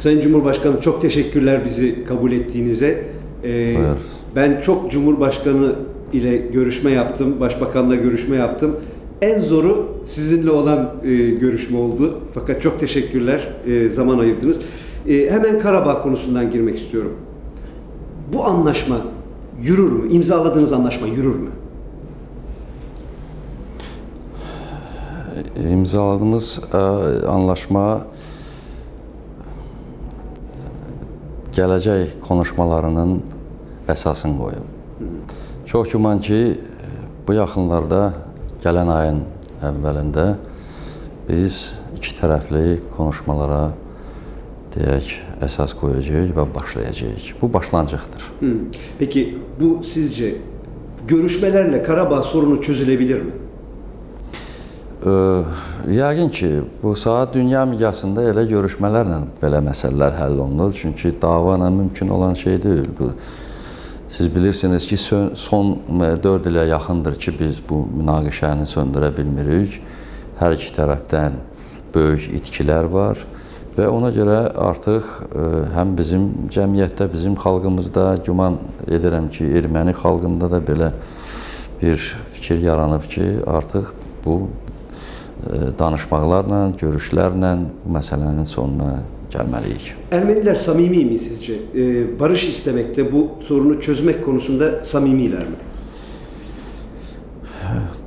Sayın Cumhurbaşkanı, çok teşekkürler bizi kabul ettiğinize. Ben çok Cumhurbaşkanı ile görüşme yaptım, Başbakanla görüşme yaptım. En zoru sizinle olan görüşme oldu. Fakat çok teşekkürler, zaman ayırdınız. Hemen Karabağ konusundan girmek istiyorum. Bu anlaşma yürür mü? İmzaladığınız anlaşma yürür mü? İmzaladığımız anlaşma gələcək konuşmalarının əsasını qoyub. Çox güman ki, bu yaxınlarda, gələn ayın əvvəlində biz iki tərəfli konuşmalara deyək, əsas qoyacağıq və başlayacağıq. Bu başlanacaqdır. Peki bu sizce görüşmelerle Karabağ sorunu çözülebilir mi? Yəqin ki, bu saat dünya miqyasında elə görüşmələrlə belə məsələlər həll olunur. Çünki davayla mümkün olan şey deyil. Siz bilirsiniz ki, son 4 ilə yaxındır ki, biz bu münaqişəni söndürə bilmirik. Hər iki tərəfdən böyük itkilər var və ona görə artıq həm bizim cəmiyyətdə, bizim xalqımızda güman edirəm ki, erməni xalqında da belə bir fikir yaranıb ki, artıq bu danışmaqlarla, görüşlərlə bu məsələnin sonuna gəlməliyik. Ermeniler samimi mi sizce? Barış istemekte, bu sorunu çözmek konusunda samimiler mi?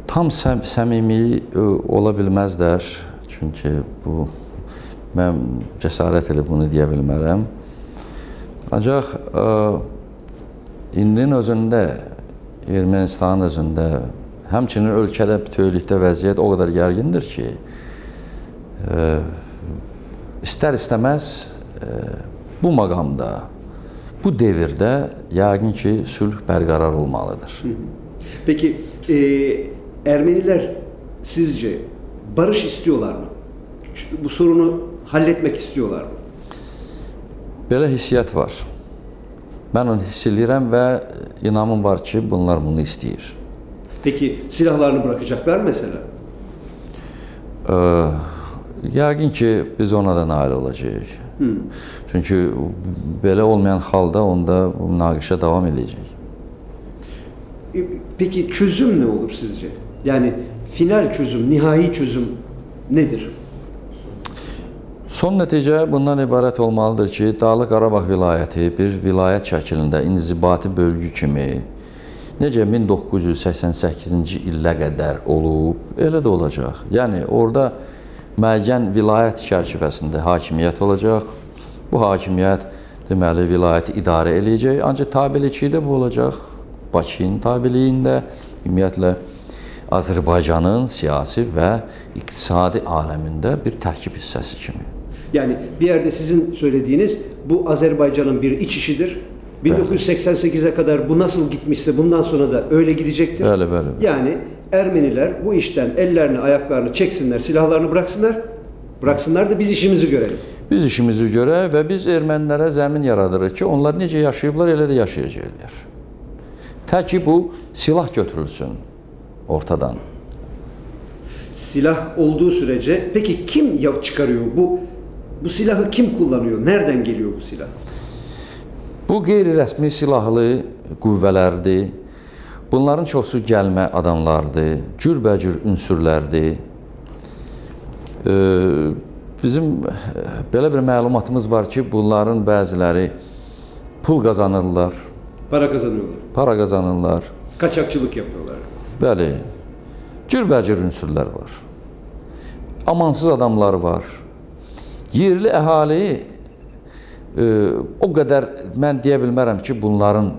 Tam səmimi ola bilməzlər. Çünki bu, mən cəsarət edib bunu deyə bilmərəm. Ancaq indinin özündə, Ermənistanın özündə, həmçinin ölkədə bütövlükdə vəziyyət o qədər gərgindir ki, istər-istəməz bu məqamda, bu devirdə yəqin ki, sülh bərqərar olmalıdır. Peki, Ermeniler sizce barış istiyorlar mı? Bu sorunu halletmek istiyorlar mı? Belə hissiyyat var. Mən onu hiss edirəm və inamım var ki, bunlar bunu istəyir. Peki silahlarını bırakacaklar mı mesela? Yəqin ki, biz ona da nail olacağıq. Çünki belə olmayan halda onda bu münaqişə davam edəcək. Peki çözüm ne olur sizce? Yani final çözüm, nihai çözüm nedir? Son nəticə bundan ibarət olmalıdır ki, Dağlıq Qarabağ vilayəti bir vilayət şəklində inzibati bölgü kimi necə 1988-ci illə qədər olub, elə də olacaq. Yəni, orada müəyyən vilayət çərçivəsində hakimiyyət olacaq. Bu hakimiyyət, deməli, vilayəti idarə edəcək. Ancaq tabilikçidə bu olacaq. Bakının tabiliyində, ümumiyyətlə, Azərbaycanın siyasi və iqtisadi aləmində bir tərkib hissəsi kimi. Yani bir yerde sizin söylediğiniz bu Azerbaycan'ın bir iç işidir. 1988'e kadar bu nasıl gitmişse bundan sonra da öyle gidecektir. Bəli. Yani Ermeniler bu işten ellerini ayaklarını çeksinler, silahlarını bıraksınlar da biz işimizi görelim. Biz işimizi görək və biz ermənilərə zəmin yaradırıq ki, onlar necə yaşayıblar, elə də yaşayacaqlar. Tək ki bu silah götürülsün ortadan. Silah olduğu sürece peki kim çıkarıyor bu silahı, kim kullanıyor? Nereden geliyor bu silah? Bu qeyri-rəsmi silahlı qüvvələrdir. Bunların çoxsu gəlmə adamlardır, cürbəcür ünsürlərdir. Bizim belə bir məlumatımız var ki, bunların bəziləri pul qazanırlar. Para kazanıyorlar. Para qazanırlar. Kaçakçılık yapıyorlar. Bəli, cürbəcür ünsürlər var. Amansız adamlar var. Yerli əhali o qədər mən deyə bilmərəm ki, bunların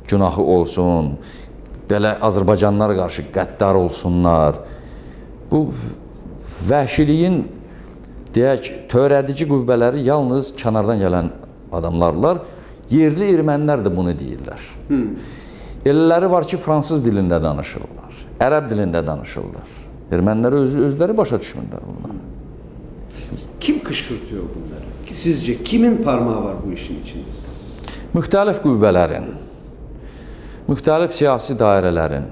günahı olsun, belə Azərbaycanlılara qarşı qəddar olsunlar. Bu vəhşiliyin, deyək, törədici qüvvələri yalnız kənardan gələn adamlarlar. Yerli ermənilər də bunu deyirlər. Elələri var ki, fransız dilində danışırlar, ərəb dilində danışırlar. Ermənilər özləri başa düşmürlər bunlar. Kim kışkırtıyor bunları? Sizce kimin parmağı var bu işin içinde? Müxtəlif qüvvələrin, müxtəlif siyasi dairələrin,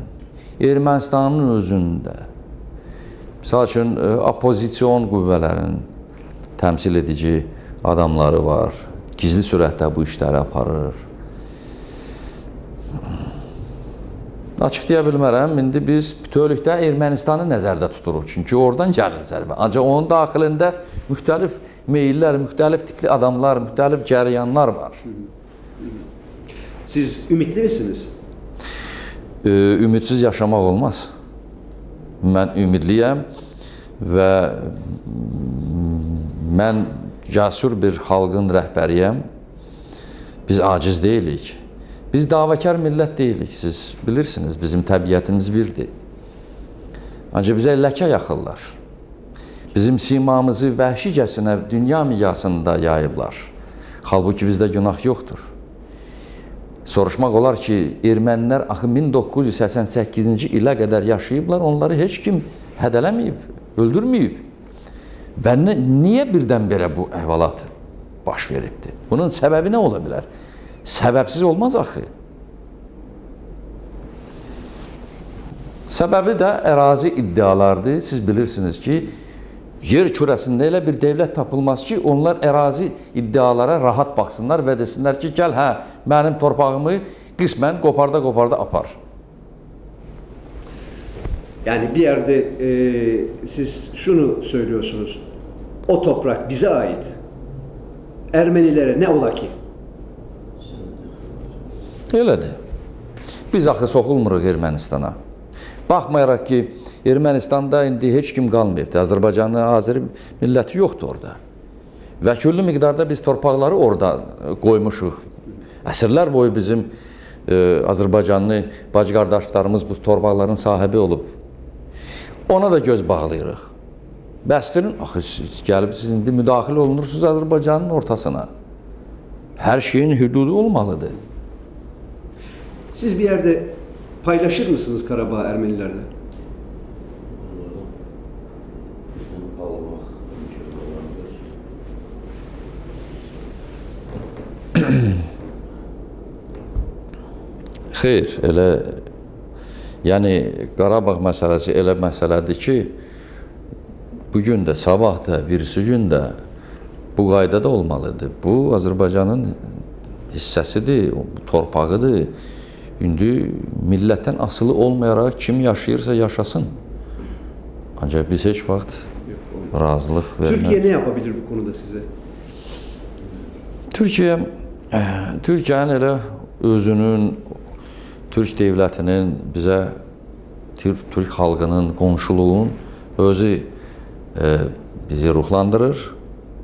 Ermənistanın özündə, misal üçün, opozisyon qüvvələrin təmsil edici adamları var. Gizli sürətdə bu işləri aparır. Açıq deyə bilmərəm, indi biz bütövlükdə Ermənistanı nəzərdə tuturuq. Çünki oradan gəlir zərbə. Ancaq onun daxilində müxtəlif meyillər, müxtəlif tipli adamlar, müxtəlif cərəyanlar var. Siz ümidli misiniz? Ümidsiz yaşamaq olmaz. Mən ümidliyəm və mən cəsur bir xalqın rəhbəriyəm. Biz aciz deyilik. Biz davakar millət deyilik, siz bilirsiniz, bizim təbiətimiz birdir. Ancaq bizə ləkə yaxırlar. Bizim simamızı vəhşicəsinə dünya miqyasında yayıblar. Halbuki bizdə günah yoxdur. Soruşmaq olar ki, ermənilər axı 1988-ci ilə qədər yaşayıblar, onları heç kim hədələməyib, öldürməyib. Və niyə birdən-birə bu əhvalat baş veribdir? Bunun səbəbi nə ola bilər? Səbəbsiz olmaz axı. Səbəbi də ərazi iddialardır. Siz bilirsiniz ki, yer kürəsində elə bir devlət tapılmaz ki, onlar ərazi iddialara rahat baxsınlar və desinlər ki, gəl, hə, mənim torpağımı qismən qoparda apar. Yani bir yerde siz şunu söylüyorsunuz, o toprak bize ait. Ermenilere ne ola ki? Elədir. Biz axı soxulmuruq Ermənistana. Baxmayaraq ki, Ermənistanda indi heç kim qalmayıbdır. Azərbaycanın Azeri milləti yoxdur orada. Və küllü miqdarda biz torpaqları orada qoymuşuq. Əsrlər boyu bizim Azərbaycanlı bacı qardaşlarımız bu torpaqların sahibi olub. Ona da göz bağlayırıq. Bəsdirin, axı siz gəlib, siz indi müdaxilə olunursunuz Azərbaycanın ortasına. Hər şeyin hüdudu olmalıdır. Siz bir yerde paylaşır mısınız Karabağ Ermenilerle? Xeyr, elə yəni Qarabağ məsələsi elə məsələdir ki, bugün də, sabah da, birisi gün də bu qaydada olmalıdır. Bu Azərbaycanın hissəsidir, torpağıdır. İndi millətdən asılı olmayaraq kim yaşayırsa yaşasın. Ancaq biz heç vaxt razılıq verməz. Türkiye ne yapabilir bu konuda size? Türkiyənin elə özünün, Türk devlətinin bizə, Türk xalqının, qonşuluğun özü bizi ruhlandırır.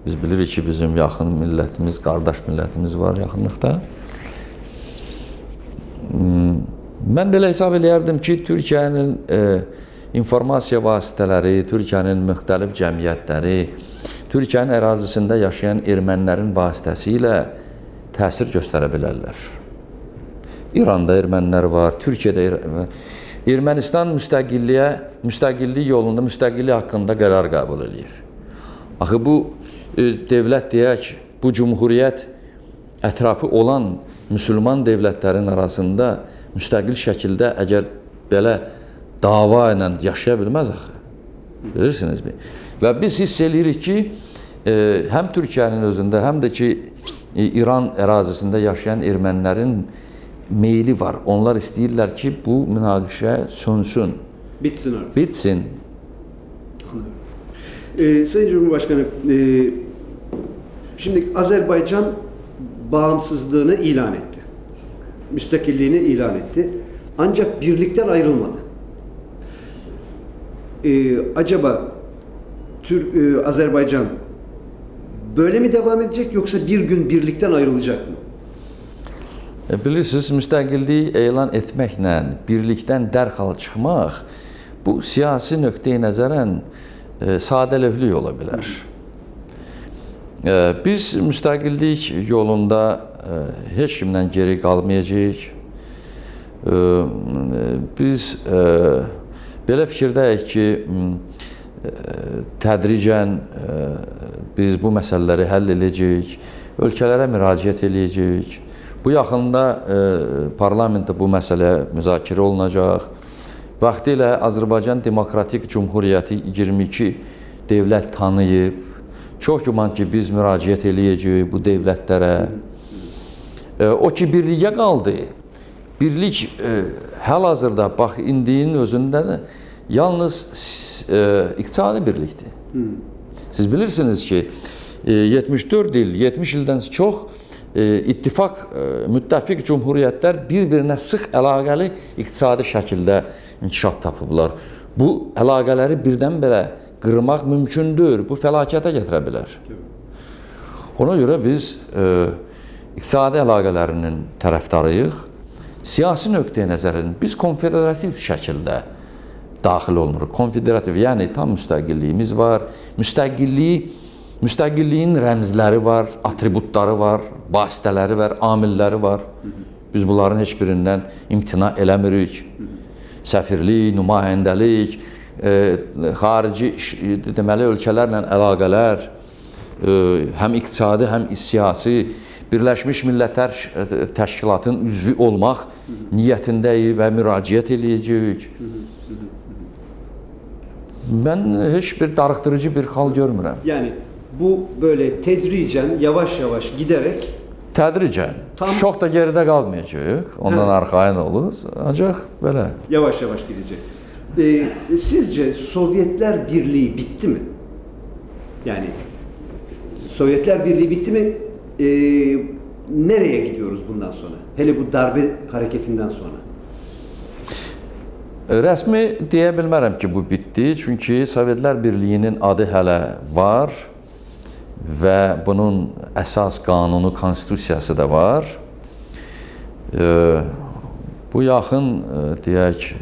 Biz bilirik ki, bizim yaxın millətimiz, qardaş millətimiz var yaxınlıqda. Mən belə hesab eləyərdim ki, Türkiyənin informasiya vasitələri, Türkiyənin müxtəlif cəmiyyətləri, Türkiyənin ərazisində yaşayan ermənilərin vasitəsilə təsir göstərə bilərlər. İranda ermənilər var, Türkiyədə Ermənistan müstəqillik yolunda, müstəqillik haqqında qərar qəbul edir. Axı bu devlət deyək, bu cumhuriyyət ətrafı olan müsəlman devlətlərin arasında müstəqil şəkildə əgər belə dava ilə yaşaya bilməz axı. Bilirsinizmi? Və biz hiss edirik ki, həm Türkiyənin özündə, həm də ki, İran ərazisində yaşayan ermənilərin meyli var. Onlar istəyirlər ki, bu münaqişə sönsün. Bitsin artık. Bitsin. Sayın Cumhurbaşkanı, şimdi Azerbaycan bağımsızlığını ilan etti. Müstakilliğini ilan etti. Ancak birlikten ayrılmadı. Acaba Azerbaycan böyle mi devam edecek yoksa bir gün birlikten ayrılacak mı? Bilirsiniz, müstəqilliyi elan etməklə birlikdən dərhal çıxmaq bu siyasi nöqteyi nəzərən sadəlövhlük ola bilər. Biz müstəqillik yolunda heç kimdən geri qalmayacağıq. Biz belə fikirdəyik ki, tədricən biz bu məsələləri həll edəcəyik, ölkələrə müraciət edəcəyik. Bu yaxında parlamentdə bu məsələ müzakirə olunacaq. Vaxtilə Azərbaycan Demokratik Cumhuriyyəti 22 devlət tanıyıb, Çox güman ki, biz müraciət eləyəcəyik bu dövlətlərə. O ki, birliyə qaldı. Birlik hal-hazırda, bax, indinin özündə də yalnız iqtisadi birlikdir. Siz bilirsiniz ki, 74 il, 70 ildən çox ittifaq, müttəfiq cumhuriyyətlər bir-birinə sıx əlaqəli iqtisadi şəkildə inkişaf tapıblar. Bu əlaqələri birdən-birə qırmaq mümkündür, bu fəlakətə gətirə bilər. Ona görə biz iqtisadi əlaqələrinin tərəfdarıyıq. Siyasi nöqteyi nəzərdən biz konfederativ şəkildə daxil olmuruq. Konfederativ, yəni tam müstəqilliyimiz var. Müstəqilliyin rəmzləri var, atributları var, vasitələri var, amilləri var. Biz bunların heç birindən imtina eləmirik. Səfirlik, nümayəndəlik, xarici deməli ölkələrlə əlaqələr, həm iqtisadi, həm siyasi, Birləşmiş Millətlər Təşkilatının üzvü olmaq niyyətindəyik və müraciət eləyəcəyik. Mən heç bir darıxdırıcı bir hal görmürəm. Yəni bu böyle tedricən, yavaş-yavaş giderek tədricən, çox da geridə qalmayacaq, ondan arxayın oluruz, ancaq belə. Yavaş-yavaş gidecek. Sizce Sovyetler Birliği bitti mi? Yani Sovyetler Birliği bitti mi? Nereye gidiyoruz bundan sonra? Hele bu darbe hareketinden sonra. Rəsmi deyə bilmərəm ki, bu bitdi. Çünki Sovyetlər Birliyinin adı hələ var və bunun əsas qanunu, konstitusiyası da var. Bu yaxın, deyək,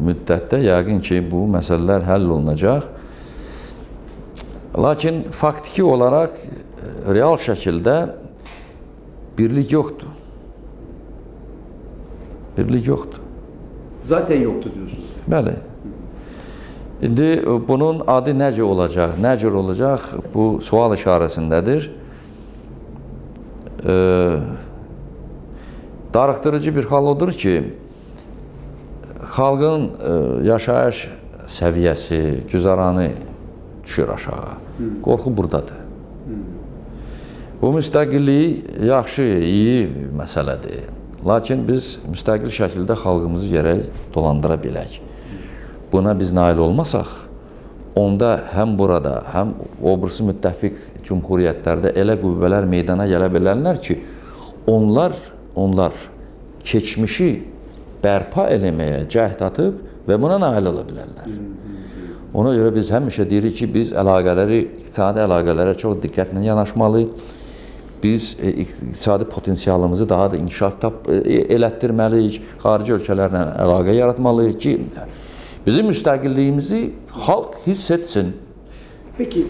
müddətdə yəqin ki, bu məsələlər həll olunacaq. Lakin faktiki olaraq real şəkildə birlik yoxdur. Birlik yoxdur. Zaten yoktu diyorsunuz. Bəli. İndi bunun adı necə olacaq, nə cür olacaq, bu sual işarəsindədir. Darıxdırıcı bir hal odur ki, xalqın yaşayış səviyyəsi, güzaranı düşür aşağı. Qorxu buradadır. Bu müstəqillik yaxşı, iyi məsələdir. Lakin biz müstəqil şəkildə xalqımızı yerə dolandıra bilək. Buna biz nail olmasaq, onda həm burada, həm obrisi müttəfiq cumhuriyyətlərdə elə qüvvələr meydana gələ bilərlər ki, onlar keçmişi bərpa eləməyə cəhd atıb və buna nail ola bilərlər. Ona görə biz həmişə deyirik ki, biz iqtisadi əlaqələrə çox diqqətlə yanaşmalıyıq. Biz iqtisadi potensialımızı daha da inkişaf elətdirməliyik, xarici ölkələrlə əlaqə yaratmalıyıq ki, bizim müstəqilliyimizi xalq hiss etsin. Peki,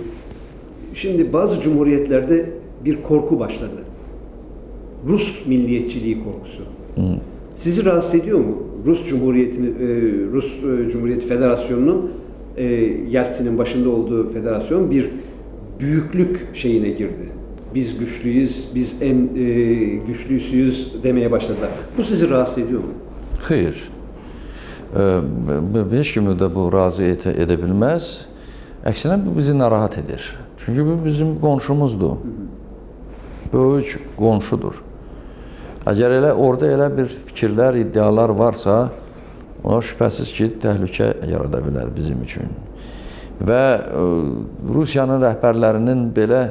şimdi bazı cumhuriyetlerde bir korku başladı. Rus milliyetçiliği korkusu. Sizi rahatsız ediyor mu? Rus Cumhuriyeti Federasyonu'nun Yeltsin'in başında olduğu federasyon bir büyüklük şeyine girdi. Biz güçlüyüz, biz en güçlüsüyüz demeye başladılar. Bu sizi rahatsız ediyor mu? Xeyr. Heç kimi də bu razı edə bilməz. Əksinə bu bizi narahat edir. Çünki bu bizim qonşumuzdur. Böyük qonşudur. Əgər orada elə bir fikirlər, iddialar varsa, ona şübhəsiz ki, təhlükə yarada bilər bizim üçün. Və Rusiyanın rəhbərlərinin belə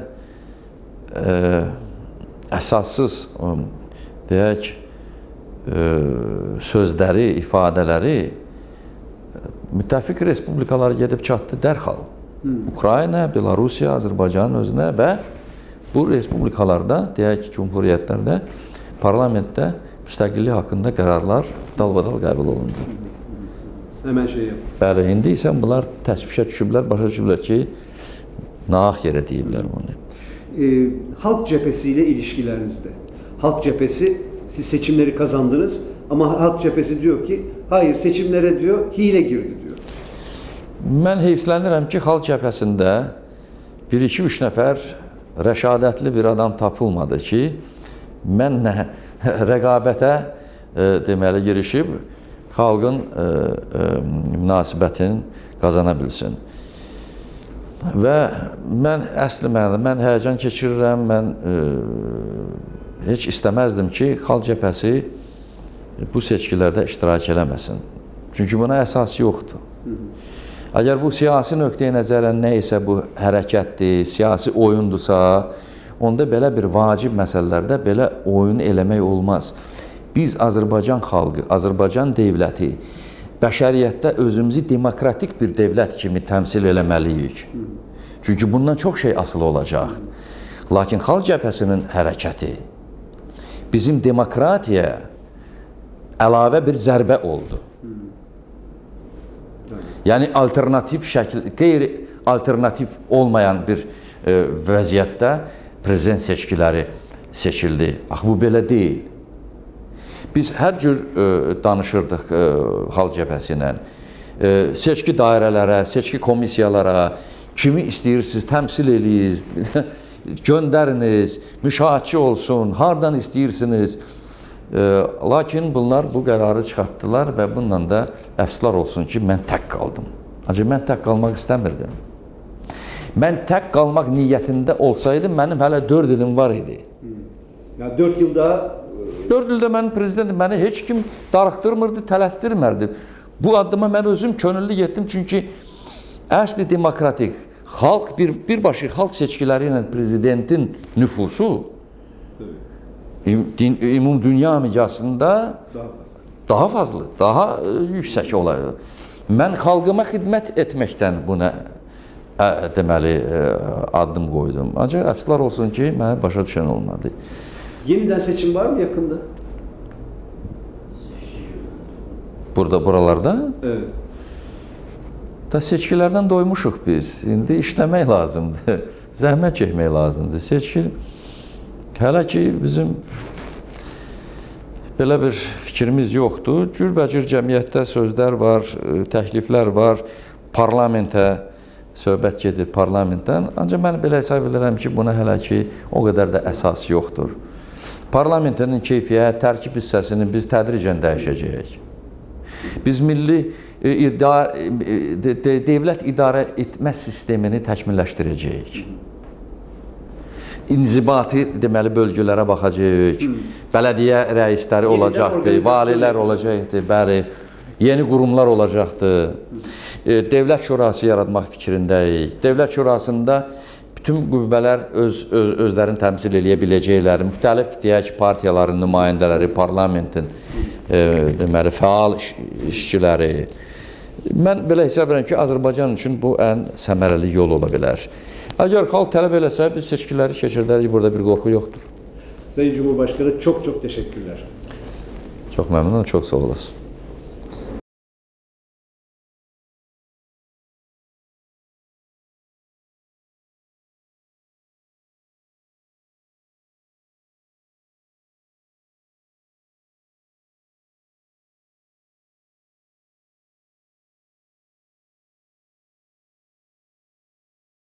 əsassız, deyək, sözləri, ifadələri müttəfiq respublikalara gedib çatdı dərhal. Ukrayna, Belarusiya, Azərbaycanın özünə və bu respublikalarda, deyək ki, cumhuriyyətlərdə, parlamentdə müstəqillik haqqında qərarlar dalbadal qəbul olundu. Həmən şey yap. Bəli, indi isə bunlar təsvişə düşüblər, başa düşüblər ki, nahaq yerə deyiblər bunu. Halk cephesiyle ilişkilerinizde. Halk cephesi, siz seçimleri kazandınız ama halk cephesi diyor ki, hayır seçimlere diyor, hile girdi diyor. Mən heyfslənirəm ki, halk cəbhəsində 1-2-3 nəfər rəşadətli bir adam tapılmadı ki, mənlə rəqabətə deməli girişib, xalqın münasibətini qazana bilsin. Və mən əsli mənada, mən həyəcan keçirirəm, mən heç istəməzdim ki, Xalq Cəbhəsi bu seçkilərdə iştirak eləməsin. Çünki buna əsas yoxdur. Əgər bu siyasi nöqteyi nəzərən nə isə bu hərəkətdir, siyasi oyundursa, onda belə bir vacib məsələlərdə belə oyun eləmək olmaz. Biz Azərbaycan xalqı, Azərbaycan dövləti, bəşəriyyətdə özümüzü demokratik bir dövlət kimi təmsil eləməliyik. Çünki bundan çox şey asılı olacaq. Lakin Xalq Cəbhəsinin hərəkəti bizim demokratiyaya əlavə bir zərbə oldu. Yəni, alternativ şəkil, qeyri-alternativ olmayan bir vəziyyətdə prezident seçkiləri seçildi. Axı, bu belə deyil. Biz hər cür danışırdıq Xalq Cəbhəsi ilə. Seçki dairələrə, seçki komissiyalara, kimi istəyirsiniz, təmsil eləyiz, göndəriniz, müşahidçi olsun, hardan istəyirsiniz. Lakin bunlar bu qərarı çıxartdılar və bununla da əfslər olsun ki, mən tək qaldım. Ancaq mən tək qalmaq istəmirdim. Mən tək qalmaq niyyətində olsaydım, mənim hələ 4 ilim var idi. Ya 4 ildə... 4 ildə mənim prezidentim, məni heç kim darıxdırmırdı, tələsdirmərdi. Bu addıma mən özüm könüllü getdim, çünki əsli demokratik, xalq, birbaşa xalq seçkiləri ilə prezidentin nüfusu ümumdünya miqyasında daha fazla, daha yüksək olaydı. Mən xalqıma xidmət etməkdən buna deməli addım qoydum. Ancaq əfslər olsun ki, mənə başa düşən olmadı. Yeniden seçim var mı yakında? Buralarda? Evet. Da seçkilərdən doymuşuq biz. İndi işləmək lazımdır. Zəhmət çəkmək lazımdır. Seçki hələ ki bizim belə bir fikrimiz yoxdur. Cürbəcür cəmiyyətdə sözlər var, təkliflər var. Parlamentə söhbət gedir parlamentdən. Ancaq mən belə hesab edirəm ki, buna hələ ki o qədər də əsas yoxdur. Parlamentin keyfiyyət, tərkib hissəsini biz tədricən dəyişəcəyik. Biz milli dövlət idarə etmə sistemini təkmilləşdirəcəyik. İnzibati deməli bölgələrə baxacağıq. Bələdiyyə rəisləri olacaqdır, valilər olacaqdır, bəli. Yeni qurumlar olacaqdır. Dövlət şurası yaratmaq fikrindəyik. Dövlət şurasında bütün qüvvələr özlərini təmsil eləyə biləcəkləri, müxtəlif deyək partiyaların nümayəndələri, parlamentin deməli fəal işçiləri. Mən belə hesab edirəm ki, Azərbaycan üçün bu ən səmərəli yol ola bilər. Əgər xalq tələb eləsə, biz seçkiləri keçirdərik, burada bir qorxu yoxdur. Sayın Cumhurbaşkanı, çok teşekkürler. Çox məmnunum, çox sağ olasın.